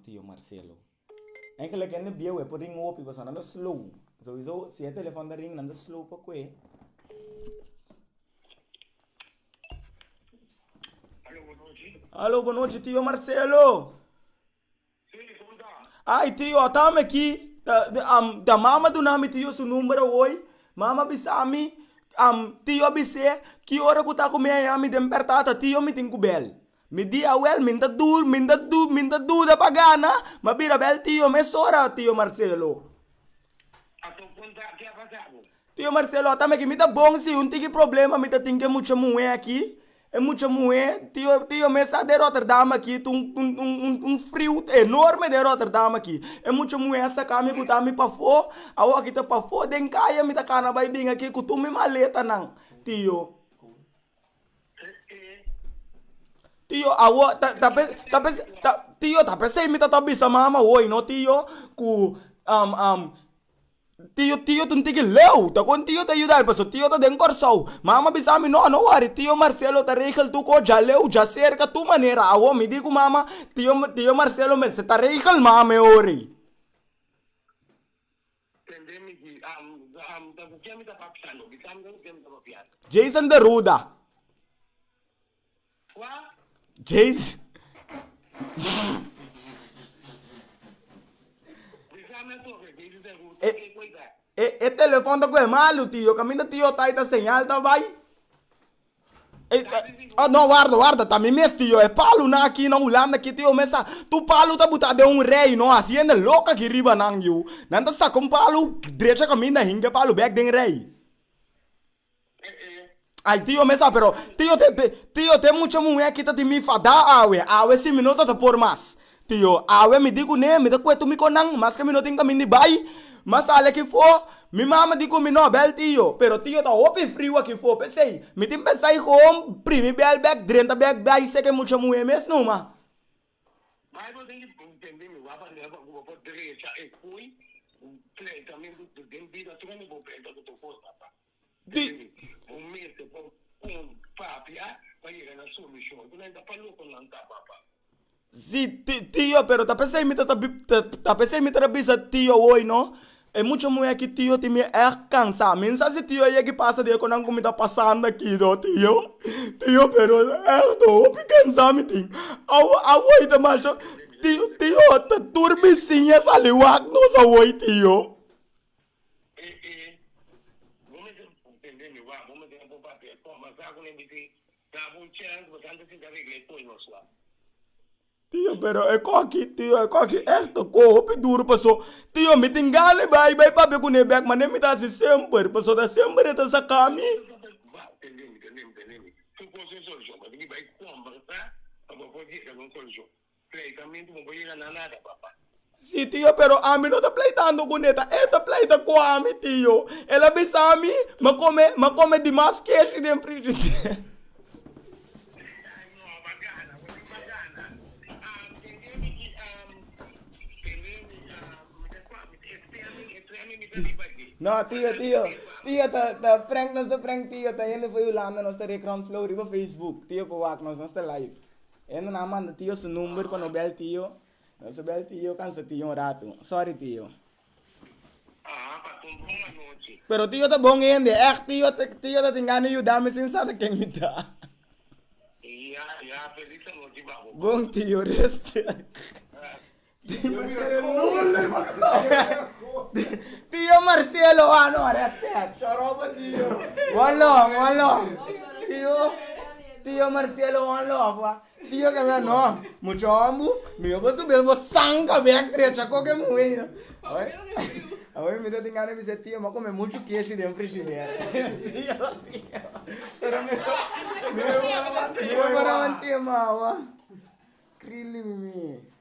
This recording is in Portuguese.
tío Marcelo. Eigenlijk in de bio heb ring op, was aan de slow. Sowieso, zie je telefoon de ring aan de slow pa kwe. Alô, boa noite. Alô, boa noite, tio Marcelo. Sim, como está? Ai, tio, tamo aqui. Da mama do nome tio seu número hoje. Mama bisami. Tio bise, que hora que tá comendo a me despertar, tio me tem bel. Me dia well, minda dur da pagana. Mas bira bel tio, me sora tio Marcelo. A tu conta, o que ha passado? Tio Marcelo, tá aqui, me tá bom se um tique problema, me tá tem que muita moeda aqui. É muita moeda. Tio, me sa de Rotterdam aqui, um frio enorme de Rotterdam aqui. É muita moeda, essa cá me botar me pra fora. A hora que tá pra fora, den caia, me tá cana vai bem aqui, que tu me maleta não. Tio. Tio, awo, tio, tá pensando me tá bisa mama oi, no tio, ku tio tu ntiki leu, tá com tio tá ajudar, passo tio tá den corso. Mama bisa mi no worry, tio Marcelo tá regel tu ko já leu, já cerca tu maneira. Awo, me digo mama, tio Marcelo me se tá regel mama ori. Entendeu-me que, o que me está passando? O que me está passando? Jason Deruda. Qual? Jason. Exame todo, que diz o Eh. que coisa. E telefone tá com é malo, tio. Caminho tio tá aí tá señal tá vai. Não, guarda, tá me mes, tio. É palo na aqui na Holanda aqui, tio. Mesa, tu palo tá botado de um rei, não? Assim é louca que riba nang you. Nanda sa com palo, direita caminho da hinga palo back den rei. Ai, tio, mesa, pero, tio, tem muita mulher que tá de me fadar, awe, 5 minutos tá por mais. Tio, awe, me digo, né, me dá cueto me conang, mas que me não tem caminho de bai. Mas olha que for, mi mama digo, me não, bel tio, pero tio tá open frio aqui for, pensei, me tem pensar em home, primi bel back, drenta back, bai, sei que muita mulher mesmo, não, ma. Mas você tem que entender, meu, a bandeira, o direita, e fui, o play também do vida, tu não vou perder do teu corpo, pá. Mês, com papi, para ir na solução, tu não está para louco, não está, papá. Sim, tio, pero tá pensando me trabisa tio hoje, não? É muita mulher que tio te me é cansado. Mensa se tio aí que passa de quando como tá passando aqui, do tio. Tio, pero é tô cansado me tem. Ao oi da macho. Tio, tá turbicinha saliwak no sa oi, tio. Vamos entender, meu, vamos ter um papel, mas agora me diz, dá um chance, você anda se dar regra, põe no sua. Tio, pero é coque, tio, é coque, é to corpo duro, passou. Tio, me tem gale, vai, papi, com nebek, mas nem me dá se sempre, passou da sempre, tá sacami. Entendeu? Tu pode solução, mas ninguém vai conversar, para poder ir a uma solução. Play também, tu não pode ir a nada, papá. Sim, tio, pero a mim não tá pleitando com neta, esta pleita com a mim, tio. Ela bisa a mim, mas come demais queijo dentro de No, tio, tá prank, nós tá prank, tio, tá indo foi Holanda, nós tá recron flow riba Facebook, tio, po wak, nós tá live. Ainda na manda, tio, seu número, quando bel, tio, nós bel, tio, cansa, tio, rato. Sorry, tio. Para tu boa noite. Pero tio, tá bom ainda, tio, tá tentando ajudar-me sem saber quem me dá. Feliz noite, babu. Bom, tio, resta. Tio Marcelo, ano, respeito. Charoba, tio. One love. Tio Marcelo, one love. Tio que me no, mucho ambu, meu vou subir, vou sangue bem trecha qualquer moeda. Agora me dá tingane me dizer tio, mas come muito queijo de frigideira. Tio. Pero me para manter mal, Krili mimi.